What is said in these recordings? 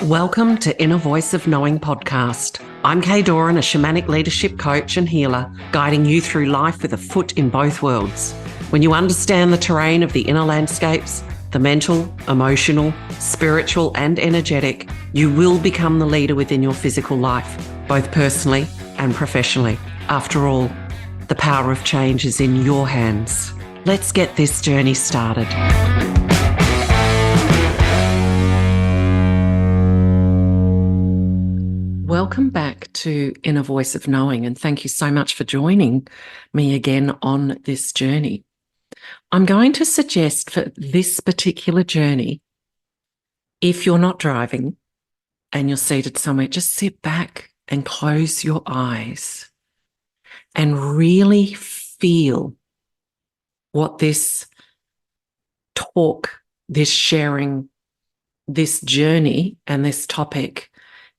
Welcome to Inner Voice of Knowing podcast. I'm Kaye, a shamanic leadership coach and healer, guiding you through life with a foot in both worlds. When you understand the terrain of the inner landscapes, the mental, emotional, spiritual, and energetic, you will become the leader within your physical life, both personally and professionally. After all, the power of change is in your hands. Let's get this journey started. Welcome back to Inner Voice of Knowing, and thank you so much for joining me again on this journey. I'm going to suggest for this particular journey, if you're not driving and you're seated somewhere, just sit back and close your eyes and really feel what this talk, this sharing, this journey and this topic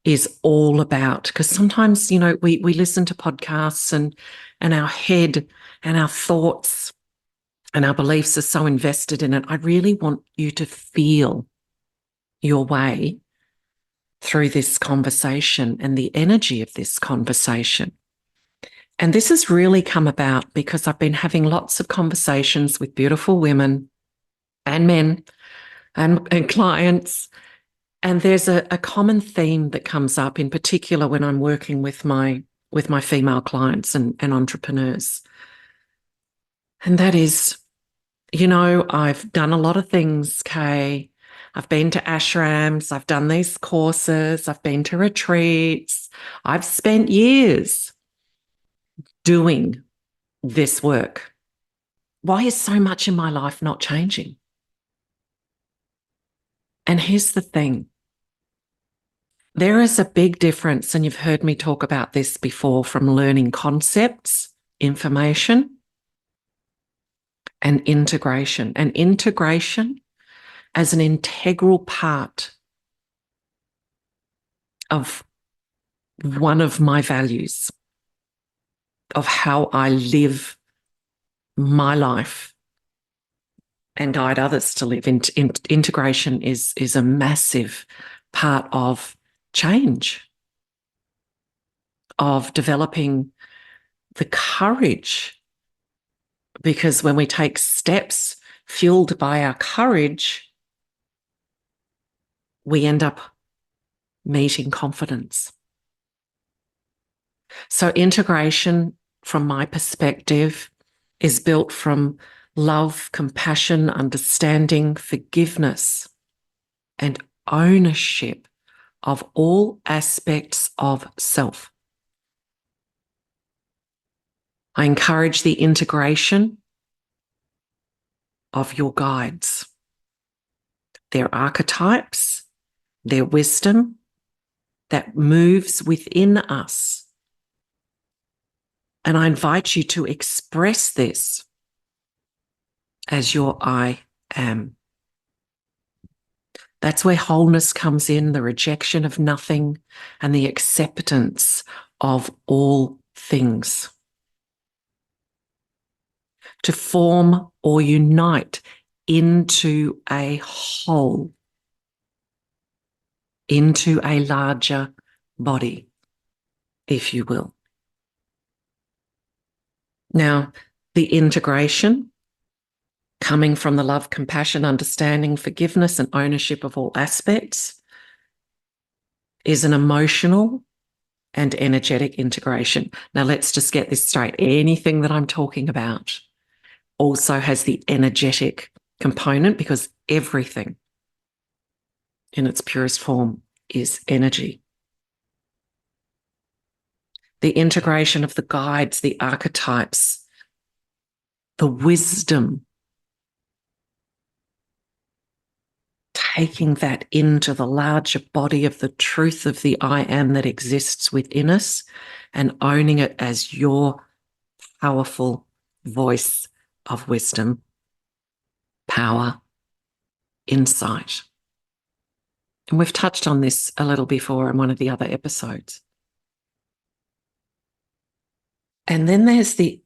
is all about. Because sometimes, we listen to podcasts and our head and our thoughts and our beliefs are so invested in it. I really want you to feel your way through this conversation and the energy of this conversation. And this has really come about because I've been having lots of conversations with beautiful women and men and clients. And there's a common theme that comes up, in particular when I'm working with my female clients and entrepreneurs. And that is, I've done a lot of things, Kaye. I've been to ashrams, I've done these courses, I've been to retreats. I've spent years doing this work. Why is so much in my life not changing? And here's the thing. There is a big difference, and you've heard me talk about this before, from learning concepts, information, and integration. And integration as an integral part of one of my values, of how I live my life and guide others to live. Integration is a massive part of change, of developing the courage, because when we take steps fueled by our courage, we end up meeting confidence. So integration, from my perspective, is built from love, compassion, understanding, forgiveness, and ownership of all aspects of self. I encourage the integration of your guides, their archetypes, their wisdom that moves within us. And I invite you to express this as your I am. That's where wholeness comes in, the rejection of nothing and the acceptance of all things. To form or unite into a whole, into a larger body, if you will. Now, the integration, coming from the love, compassion, understanding, forgiveness, and ownership of all aspects, is an emotional and energetic integration. Now, let's just get this straight. Anything that I'm talking about also has the energetic component, because everything in its purest form is energy. The integration of the guides, the archetypes, the wisdom, taking that into the larger body of the truth of the I am that exists within us, and owning it as your powerful voice of wisdom, power, insight. And we've touched on this a little before in one of the other episodes. And then there's the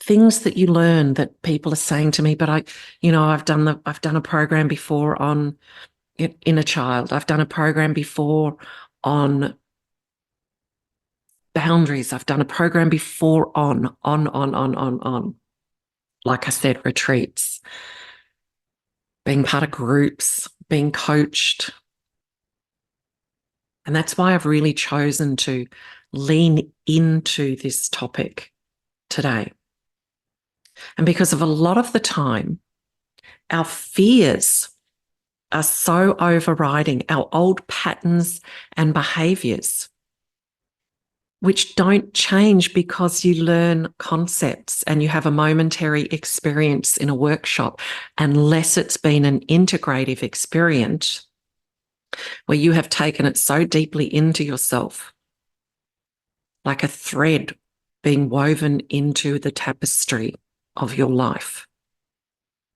things that you learn that people are saying to me, but I've done a program before on inner child. I've done a program before on boundaries. I've done a program before on. Like I said, retreats, being part of groups, being coached. And that's why I've really chosen to lean into this topic today. And because of a lot of the time, our fears are so overriding our old patterns and behaviors, which don't change because you learn concepts and you have a momentary experience in a workshop, unless it's been an integrative experience where you have taken it so deeply into yourself, like a thread being woven into the tapestry of your life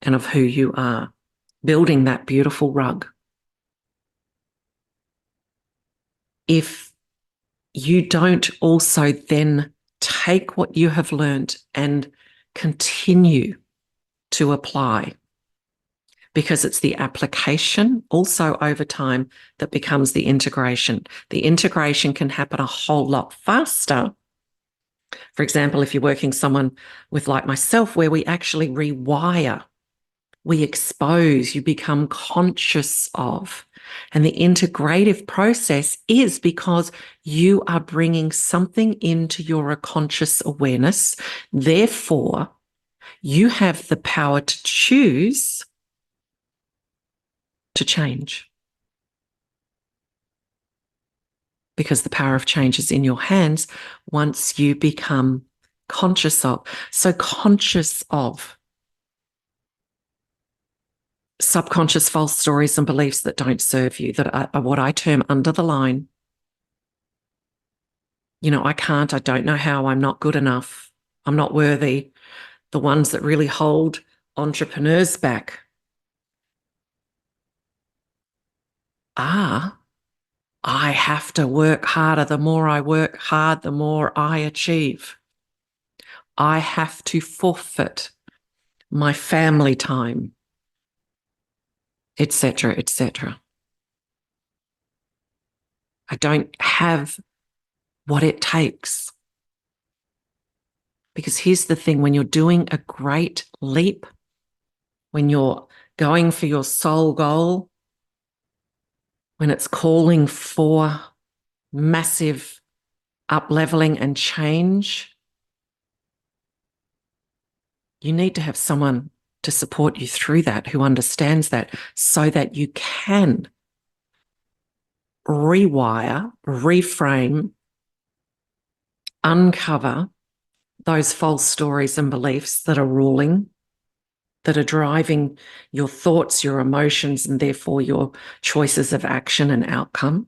and of who you are, building that beautiful rug. If you don't also then take what you have learned and continue to apply, because it's the application also over time that becomes the integration. The integration can happen a whole lot faster. For example, if you're working someone with like myself, where we actually rewire, we expose, you become conscious of. And the integrative process is because you are bringing something into your conscious awareness. Therefore, you have the power to choose to change, because the power of change is in your hands once you become conscious of. So conscious of subconscious false stories and beliefs that don't serve you, that are what I term under the line. You know, I can't, I don't know how, I'm not good enough, I'm not worthy. The ones that really hold entrepreneurs back are, I have to work harder. The more I work hard, the more I achieve. I have to forfeit my family time, etc., etc. I don't have what it takes. Because here's the thing, when you're doing a great leap, when you're going for your soul goal, when it's calling for massive up-leveling and change, you need to have someone to support you through that, who understands that, so that you can rewire, reframe, uncover those false stories and beliefs that are ruling, that are driving your thoughts, your emotions, and therefore your choices of action and outcome.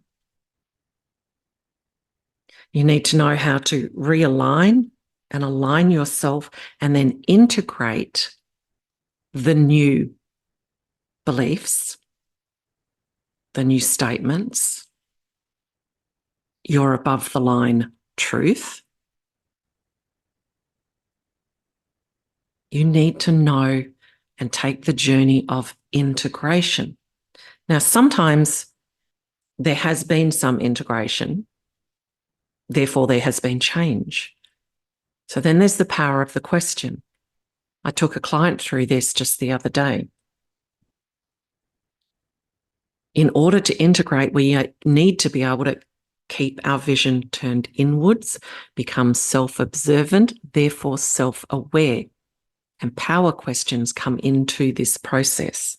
You need to know how to realign and align yourself, and then integrate the new beliefs, the new statements, your above the line truth. You need to know and take the journey of integration. Now, sometimes there has been some integration, therefore there has been change. So then there's the power of the question. I took a client through this just the other day. In order to integrate, we need to be able to keep our vision turned inwards, become self-observant, therefore self-aware. And power questions come into this process.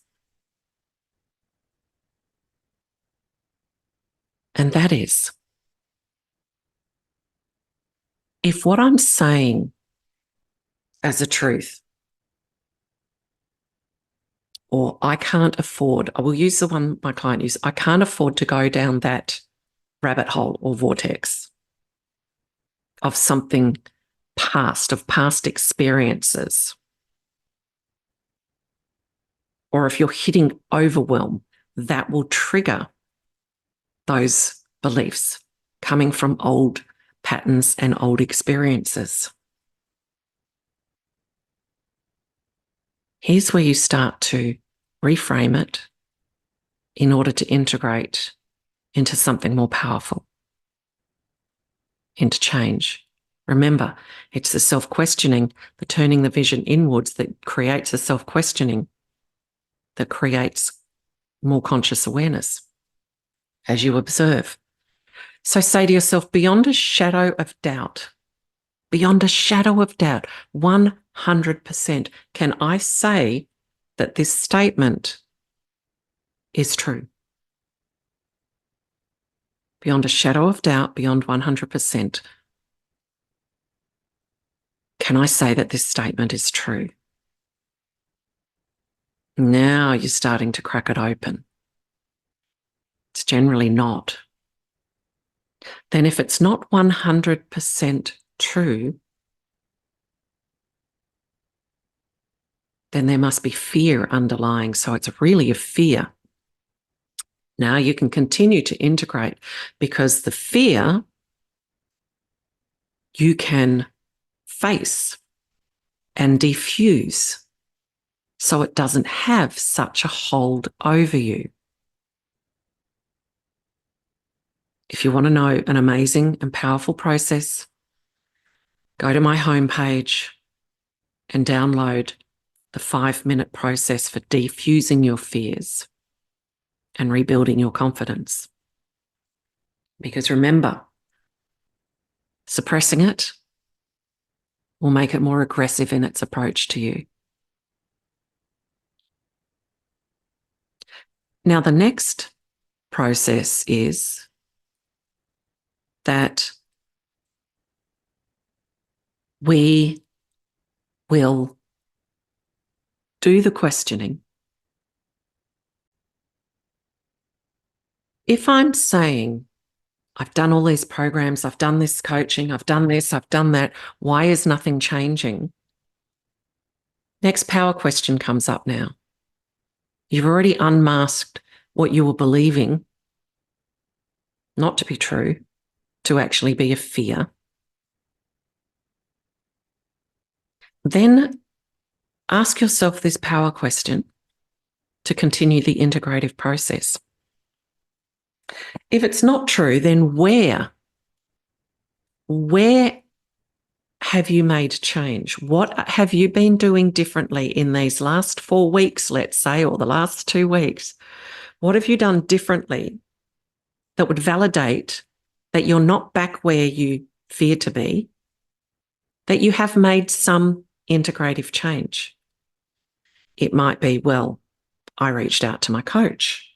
And that is, if what I'm saying as a truth, or I can't afford, I will use the one my client used, I can't afford to go down that rabbit hole or vortex of something past, of past experiences. Or if you're hitting overwhelm, that will trigger those beliefs coming from old patterns and old experiences. Here's where you start to reframe it, in order to integrate into something more powerful, into change. Remember, it's the self-questioning, the turning the vision inwards that creates a self-questioning that creates more conscious awareness as you observe. So say to yourself, beyond a shadow of doubt, 100%, can I say that this statement is true? Beyond a shadow of doubt, beyond 100%, can I say that this statement is true? Now you're starting to crack it open. It's generally not. Then if it's not 100% true, then there must be fear underlying. So it's really a fear. Now you can continue to integrate, because the fear you can face and diffuse so it doesn't have such a hold over you. If you want to know an amazing and powerful process, go to my homepage and download the 5-minute process for defusing your fears and rebuilding your confidence. Because remember, suppressing it will make it more aggressive in its approach to you. Now, the next process is that we will do the questioning. If I'm saying, I've done all these programs, I've done this coaching, I've done this, I've done that, why is nothing changing? Next power question comes up now. You've already unmasked what you were believing not to be true, to actually be a fear. Then ask yourself this power question to continue the integrative process. If it's not true, then where have you made change? What have you been doing differently in these last 4 weeks, let's say, or the last 2 weeks? What have you done differently that would validate that you're not back where you fear to be, that you have made some integrative change? It might be, well, I reached out to my coach.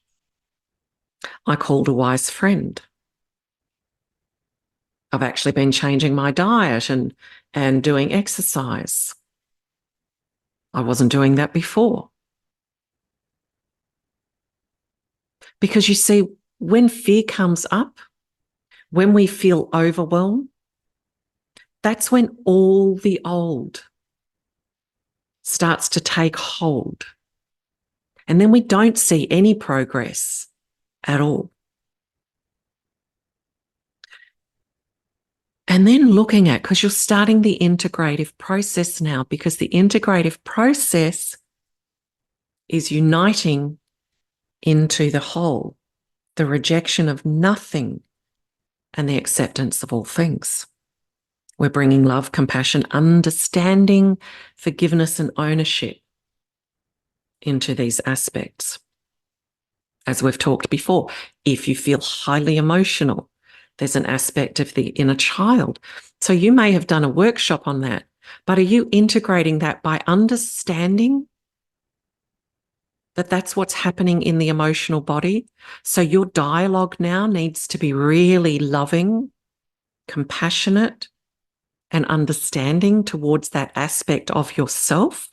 I called a wise friend. I've actually been changing my diet and doing exercise. I wasn't doing that before. Because you see, when fear comes up, when we feel overwhelmed, that's when all the old starts to take hold. And then we don't see any progress at all. And then looking at, because you're starting the integrative process now, because the integrative process is uniting into the whole, the rejection of nothing and the acceptance of all things. We're bringing love, compassion, understanding, forgiveness, and ownership into these aspects. As we've talked before, if you feel highly emotional, there's an aspect of the inner child. So you may have done a workshop on that, but are you integrating that by understanding that that's what's happening in the emotional body? So your dialogue now needs to be really loving, compassionate, and understanding towards that aspect of yourself.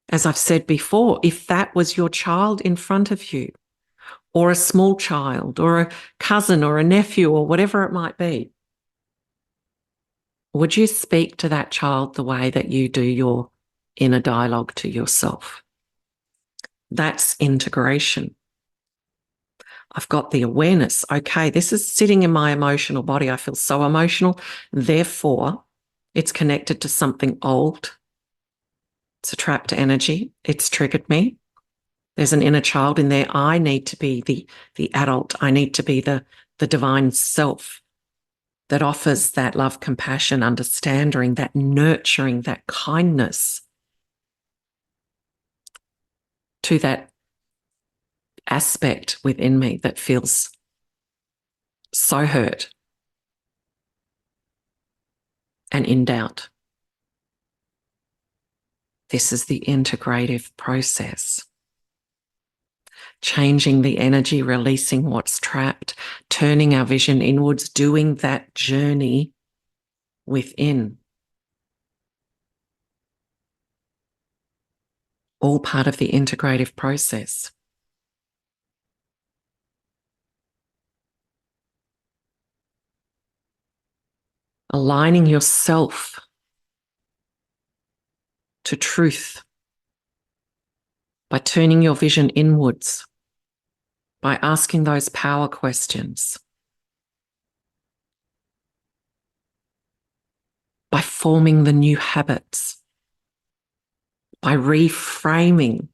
As I've said before, if that was your child in front of you, or a small child, or a cousin, or a nephew, or whatever it might be, would you speak to that child the way that you do your inner dialogue to yourself? That's integration. I've got the awareness. Okay, this is sitting in my emotional body. I feel so emotional. Therefore, it's connected to something old. It's a trapped energy. It's triggered me. There's an inner child in there. I need to be the adult. I need to be the divine self that offers that love, compassion, understanding, that nurturing, that kindness to that aspect within me that feels so hurt and in doubt. This is the integrative process. Changing the energy, releasing what's trapped, turning our vision inwards, doing that journey within. All part of the integrative process. Aligning yourself to truth by turning your vision inwards, by asking those power questions, by forming the new habits, by reframing.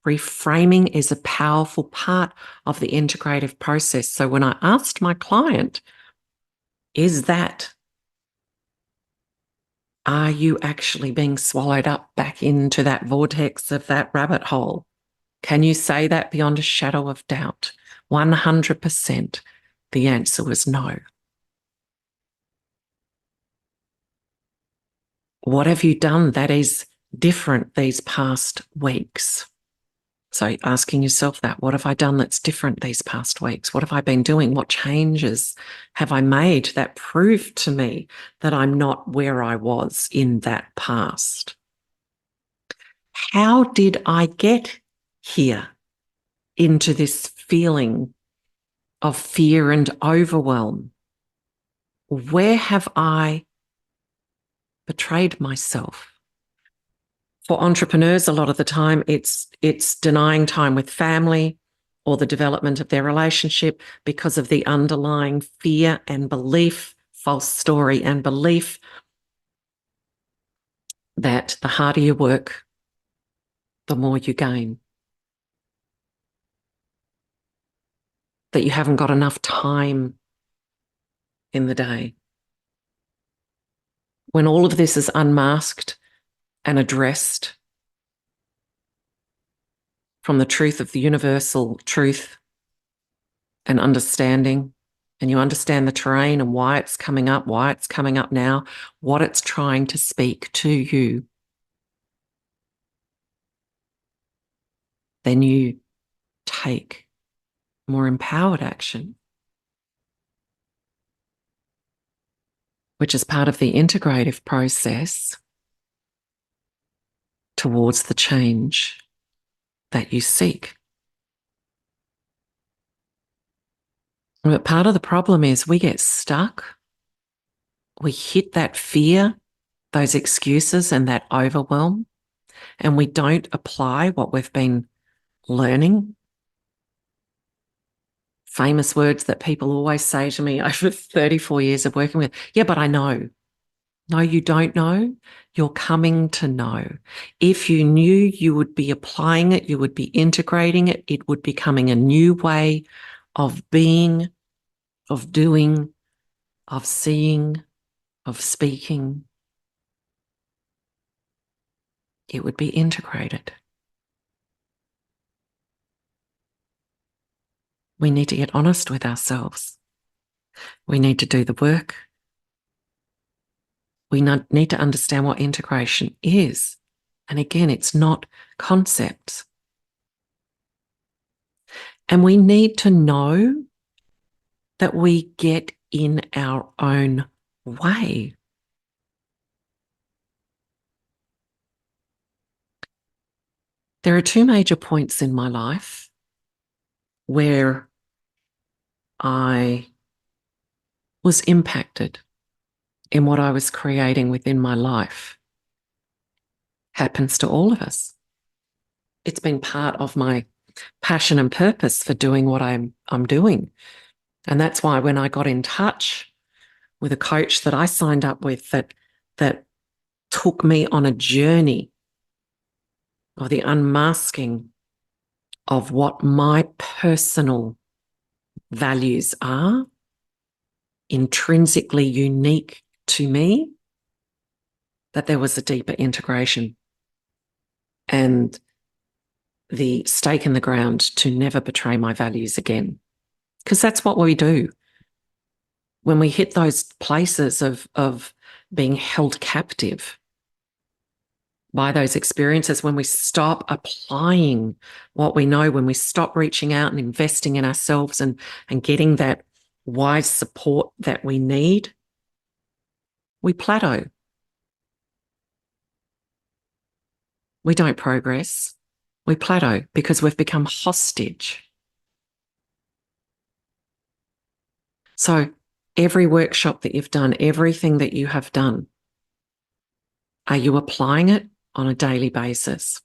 Reframing is a powerful part of the integrative process. So when I asked my client, are you actually being swallowed up back into that vortex of that rabbit hole? Can you say that beyond a shadow of doubt? 100%. The answer was no. What have you done that is different these past weeks? So asking yourself that, what have I done that's different these past weeks? What have I been doing? What changes have I made that prove to me that I'm not where I was in that past? How did I get here into this feeling of fear and overwhelm? Where have I betrayed myself? For entrepreneurs, a lot of the time it's denying time with family or the development of their relationship because of the underlying fear and belief, false story and belief that the harder you work, the more you gain. That you haven't got enough time in the day. When all of this is unmasked and addressed from the truth of the universal truth and understanding, and you understand the terrain and why it's coming up now, what it's trying to speak to you, then you take more empowered action, which is part of the integrative process towards the change that you seek. But part of the problem is we get stuck. We hit that fear, those excuses and that overwhelm, and we don't apply what we've been learning. Famous words that people always say to me over 34 years of working with. Yeah, but I know. No, you don't know. You're coming to know. If you knew, you would be applying it. You would be integrating it. It would be becoming a new way of being, of doing, of seeing, of speaking. It would be integrated. We need to get honest with ourselves. We need to do the work. We need to understand what integration is. And again, it's not concepts. And we need to know that we get in our own way. There are two major points in my life where I was impacted in what I was creating within my life. Happens to all of us. It's been part of my passion and purpose for doing what I'm doing. And that's why when I got in touch with a coach that I signed up with that took me on a journey or the unmasking of what my personal values are, intrinsically unique to me, that there was a deeper integration and the stake in the ground to never betray my values again. Because that's what we do. When we hit those places of being held captive by those experiences, when we stop applying what we know, when we stop reaching out and investing in ourselves and getting that wise support that we need, we plateau. We don't progress. We plateau because we've become hostage. So every workshop that you've done, everything that you have done, are you applying it on a daily basis?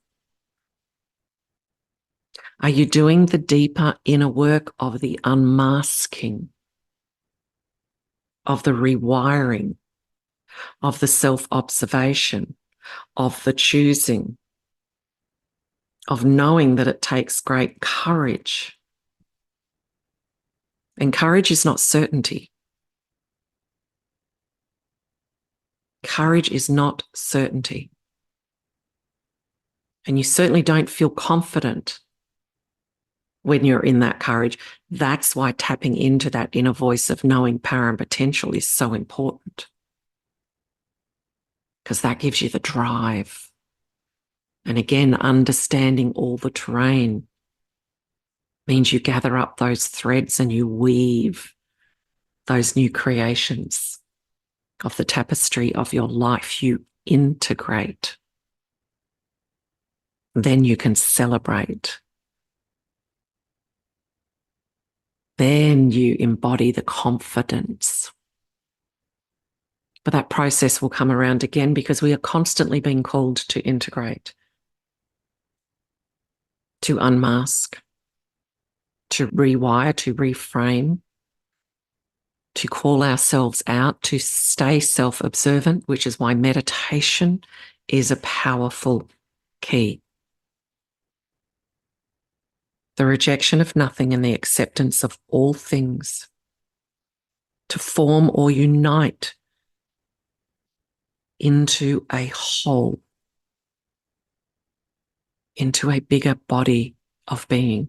Are you doing the deeper inner work of the unmasking, of the rewiring, of the self-observation, of the choosing, of knowing that it takes great courage? And courage is not certainty. Courage is not certainty. And you certainly don't feel confident when you're in that courage. That's why tapping into that inner voice of knowing power and potential is so important, because that gives you the drive. And again, understanding all the terrain means you gather up those threads and you weave those new creations of the tapestry of your life. You integrate. Then you can celebrate. Then you embody the confidence. But that process will come around again because we are constantly being called to integrate, to unmask, to rewire, to reframe, to call ourselves out, to stay self-observant, which is why meditation is a powerful key. The rejection of nothing and the acceptance of all things, to form or unite into a whole, into a bigger body of being.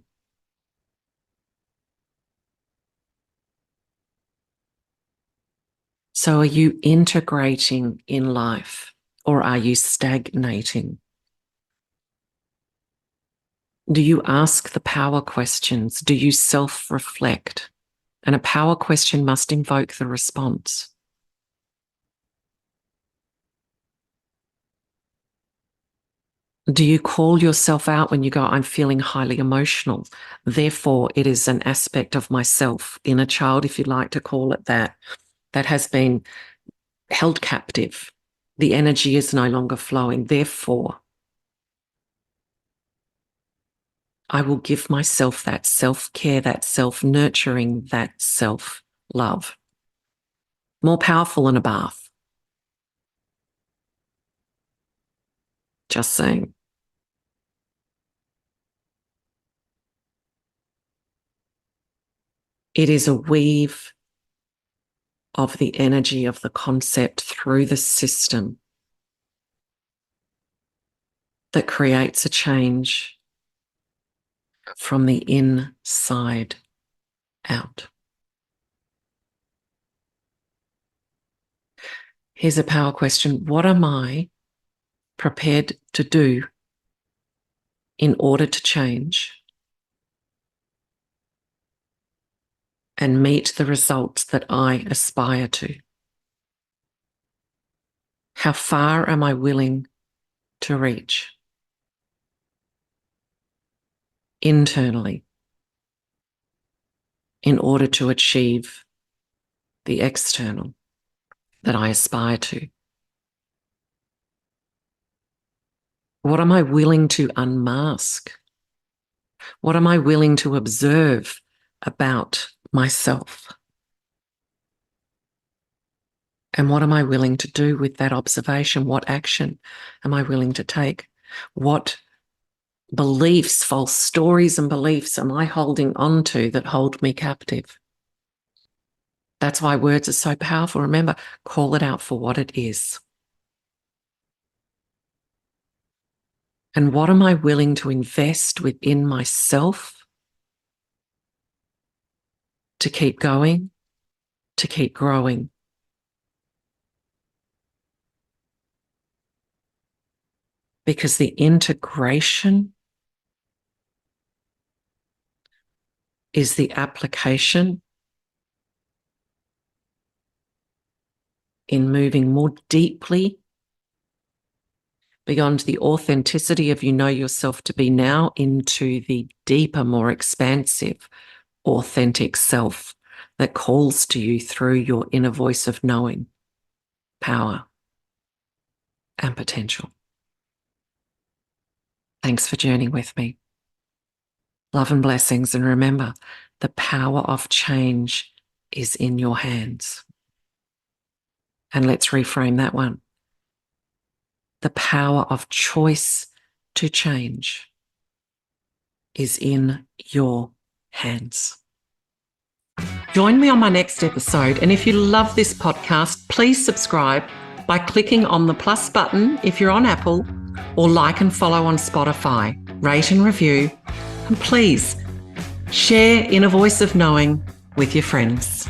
So are you integrating in life, or are you stagnating? Do you ask the power questions? Do you self-reflect? And a power question must invoke the response. Do you call yourself out when you go, I'm feeling highly emotional? Therefore, it is an aspect of myself, inner child, if you like to call it that has been held captive. The energy is no longer flowing. Therefore, I will give myself that self-care, that self-nurturing, that self-love. More powerful than a bath. Just saying. It is a weave of the energy of the concept through the system that creates a change from the inside out. Here's a power question. What am I prepared to do in order to change and meet the results that I aspire to? How far am I willing to reach internally in order to achieve the external that I aspire to? What am I willing to unmask? What am I willing to observe about myself? And what am I willing to do with that observation? What action am I willing to take? What beliefs, false stories and beliefs am I holding on to that hold me captive? That's why words are so powerful. Remember, call it out for what it is. And what am I willing to invest within myself to keep going, to keep growing? Because the integration is the application in moving more deeply beyond the authenticity of you know yourself to be now into the deeper, more expansive, authentic self that calls to you through your inner voice of knowing, power, and potential. Thanks for journeying with me. Love and blessings. And remember, the power of change is in your hands. And let's reframe that one. The power of choice to change is in your hands. Join me on my next episode. And if you love this podcast, please subscribe by clicking on the plus button if you're on Apple, or like and follow on Spotify, rate and review. And please share Inner Voice of Knowing with your friends.